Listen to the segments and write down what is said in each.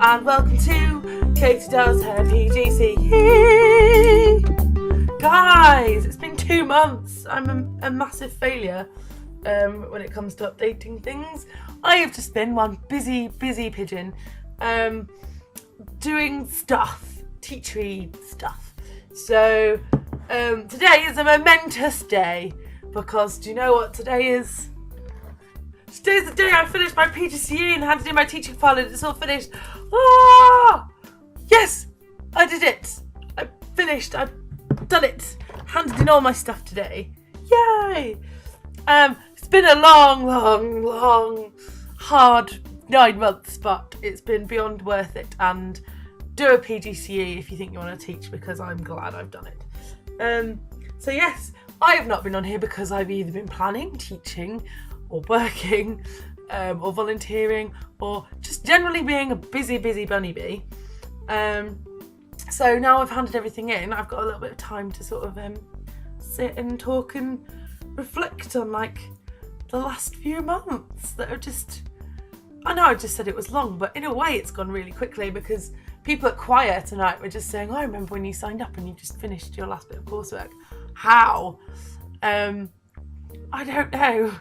and welcome to Katie Does Her PGCE. Guys, it's been 2 months. I'm a massive failure when it comes to updating things. I have just been one busy pigeon doing stuff, teachery stuff. So today is a momentous day because do you know what today is? Today's the day I finished my PGCE and handed in my teaching file and it's all finished. Ah! Yes! I did it! I finished. I've done it. Handed in all my stuff today. Yay! It's been a long, hard 9 months, but it's been beyond worth it. And do a PGCE if you think you want to teach, because I'm glad I've done it. So yes, I have not been on here because I've either been planning, teaching, or working, or volunteering, or just generally being a busy bunny bee. So now I've handed everything in, I've got a little bit of time to sort of sit and talk and reflect on like the last few months that are just, I know I just said it was long, but in a way it's gone really quickly because people at choir tonight were just saying, I remember when you signed up and you just finished your last bit of coursework. How? I don't know.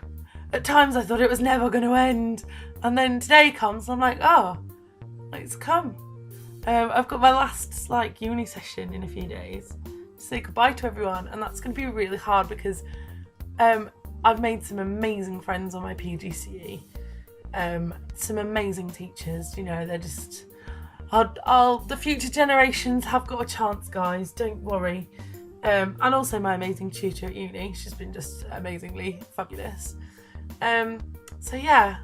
At times I thought it was never going to end, and then today comes and I'm like, oh, it's come. I've got my last uni session in a few days to say goodbye to everyone, and that's going to be really hard because I've made some amazing friends on my PGCE, some amazing teachers. You know, they're just the future generations have got a chance, guys, don't worry. And also my amazing tutor at uni, she's been just amazingly fabulous. So yeah,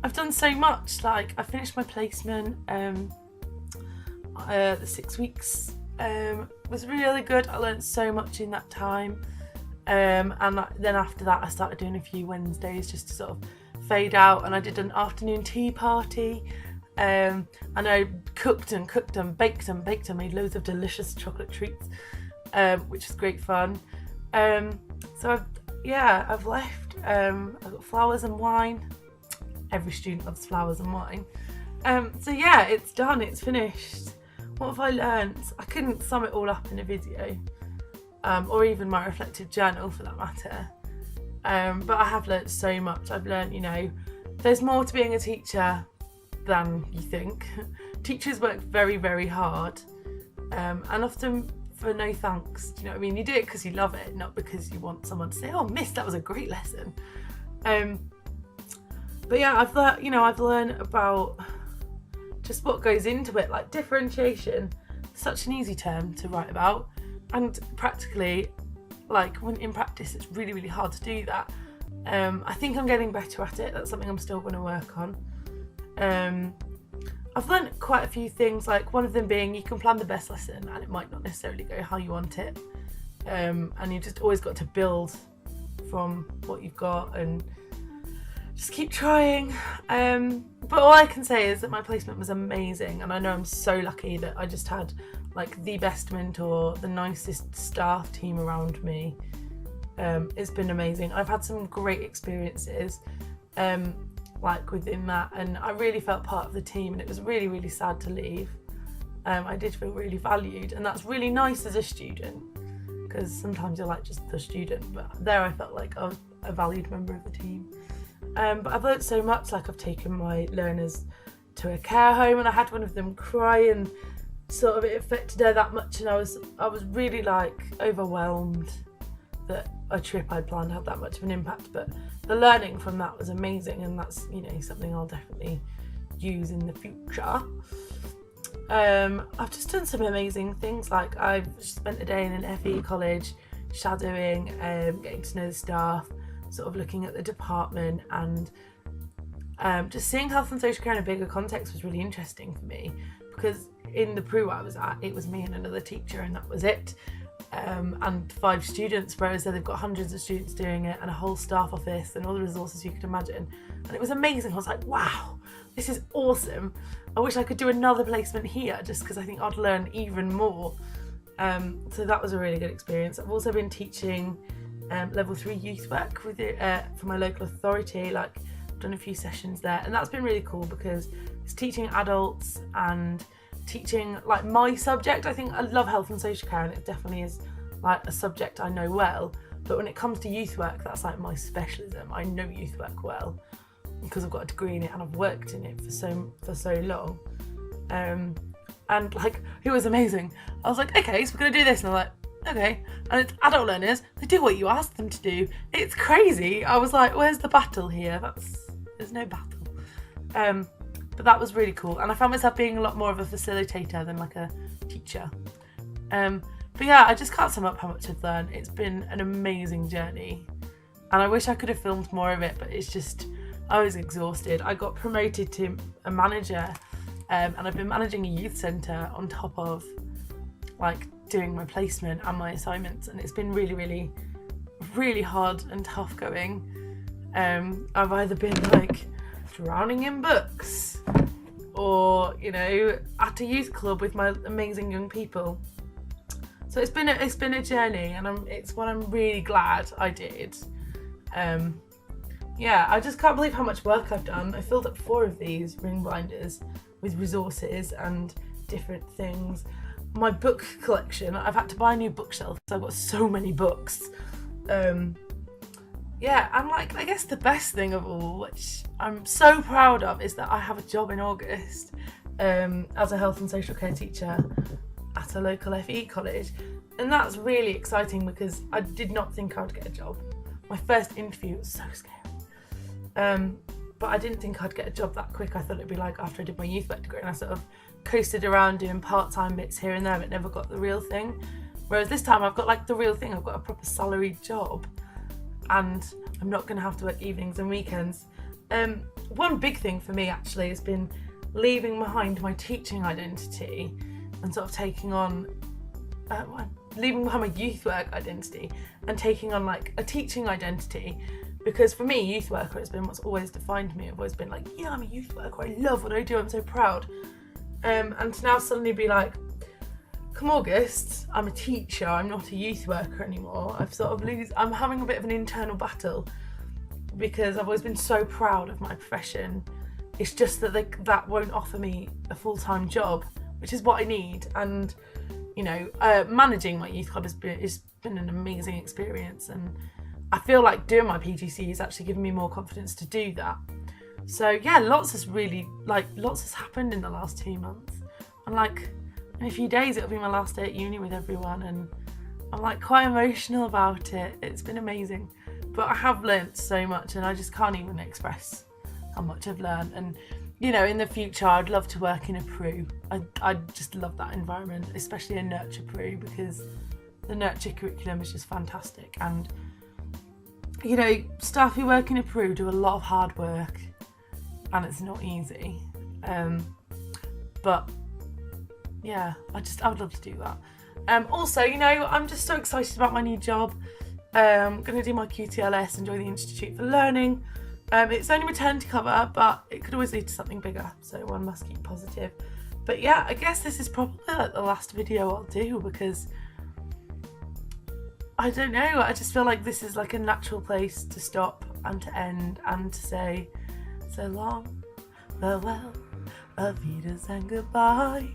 I've done so much. I finished my placement. The 6 weeks was really good. I learned so much in that time. And then after that, I started doing a few Wednesdays just to sort of fade out. And I did an afternoon tea party. And I cooked and baked and made loads of delicious chocolate treats, which was great fun. So I've left. I've got flowers and wine. Every student loves flowers and wine. So yeah, it's done, it's finished. What have I learned? I couldn't sum it all up in a video, or even my reflective journal for that matter. But I have learnt so much. I've learnt, there's more to being a teacher than you think. Teachers work very hard, and often for no thanks. Do you know what I mean? You do it because you love it, not because you want someone to say, oh miss, that was a great lesson. But yeah, I've learned about just what goes into it, like differentiation, such an easy term to write about, and practically, when in practice it's really hard to do that. I think I'm getting better at it. That's something I'm still going to work on. I've learned quite a few things, one of them being you can plan the best lesson and it might not necessarily go how you want it, and you just always got to build from what you've got and just keep trying. But all I can say is that my placement was amazing, and I know I'm so lucky that I just had the best mentor, the nicest staff team around me. It's been amazing. I've had some great experiences within that, and I really felt part of the team, and it was really sad to leave. I did feel really valued, and that's really nice as a student, because sometimes you're just the student, but there I felt like I was a valued member of the team. But I've learnt so much. I've taken my learners to a care home, and I had one of them cry, and sort of it affected her that much, and I was really overwhelmed that a trip I'd planned had that much of an impact. But the learning from that was amazing, and that's something I'll definitely use in the future. I've just done some amazing things. I've spent a day in an FE college shadowing, getting to know the staff, sort of looking at the department, and just seeing health and social care in a bigger context was really interesting for me, because in the Pru I was at, it was me and another teacher, and that was it. And 5 students, whereas they've got hundreds of students doing it and a whole staff office and all the resources you could imagine, and it was amazing. I was like, wow, this is awesome. I wish I could do another placement here, just because I think I'd learn even more. So that was a really good experience. I've also been teaching level 3 youth work with it for my local authority, done a few sessions there, and that's been really cool because it's teaching adults and teaching like my subject. I think I love health and social care, and it definitely is like a subject I know well, but when it comes to youth work, that's like my specialism. I know youth work well because I've got a degree in it and I've worked in it for so long. And like, it was amazing. I was like, okay, so we're gonna do this, and I'm like, okay. And it's adult learners, they do what you ask them to do. It's crazy. I was like, where's the battle here? There's no battle. But that was really cool, and I found myself being a lot more of a facilitator than like a teacher. But yeah, I just can't sum up how much I've learned. It's been an amazing journey, and I wish I could have filmed more of it, but it's just, I was exhausted. I got promoted to a manager, and I've been managing a youth centre on top of like doing my placement and my assignments, and it's been really, really, really hard and tough going. I've either been like drowning in books or, you know, at a youth club with my amazing young people. So it's been a journey, and it's what I'm really glad I did. Yeah, I just can't believe how much work I've done. I filled up 4 of these ring binders with resources and different things. My book collection, I've had to buy a new bookshelf because I've got so many books. Yeah, and like, I guess the best thing of all, which I'm so proud of, is that I have a job in August as a health and social care teacher at a local FE college. And that's really exciting because I did not think I would get a job. My first interview was so scary. But I didn't think I'd get a job that quick. I thought it'd be like after I did my youth work degree, and I sort of coasted around doing part-time bits here and there, but never got the real thing. Whereas this time I've got like the real thing. I've got a proper salaried job, and I'm not going to have to work evenings and weekends. One big thing for me actually has been leaving behind my teaching identity and sort of taking on, leaving behind my youth work identity and taking on like a teaching identity. Because for me, youth worker has been what's always defined me. I've always been like, yeah, I'm a youth worker. I love what I do. I'm so proud. And to now suddenly be like, come August, I'm a teacher. I'm not a youth worker anymore. I'm having a bit of an internal battle because I've always been so proud of my profession. It's just that that won't offer me a full-time job, which is what I need. And, you know, managing my youth club has been an amazing experience, and I feel like doing my PGC is actually giving me more confidence to do that. So yeah, lots has happened in the last 2 months. And like in a few days it'll be my last day at uni with everyone, and I'm like quite emotional about it. It's been amazing. But I have learnt so much, and I just can't even express how much I've learned. And you know, in the future I'd love to work in a PRU. I just love that environment, especially a nurture PRU, because the nurture curriculum is just fantastic. And you know, staff who work in a PRU do a lot of hard work, and it's not easy. But yeah, I would love to do that. Also, you know, I'm just so excited about my new job. I'm going to do my QTLS and join the Institute for Learning. It's only maternity cover, but it could always lead to something bigger, so one must keep positive. But yeah, I guess this is probably like the last video I'll do, because I don't know, I just feel like this is like a natural place to stop and to end and to say so long, farewell, auf Wiedersehen, and goodbye.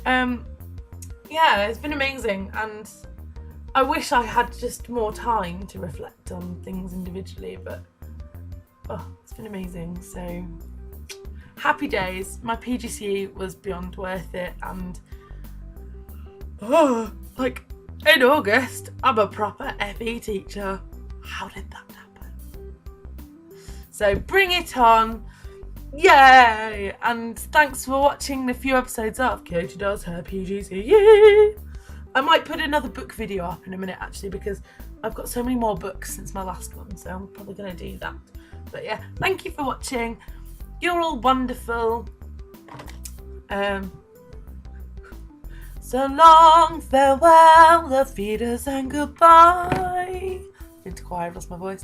Yeah, it's been amazing, and I wish I had just more time to reflect on things individually, but it's been amazing. So happy days. My PGCE was beyond worth it, and like in August I'm a proper FE teacher. How did that happen? So bring it on. Yay! And thanks for watching the few episodes of Katie Does Her PGCE. I might put another book video up in a minute actually, because I've got so many more books since my last one, so I'm probably going to do that. But yeah, thank you for watching. You're all wonderful. So long, farewell, auf Wiedersehen, goodbye. Into choir, I've lost my voice.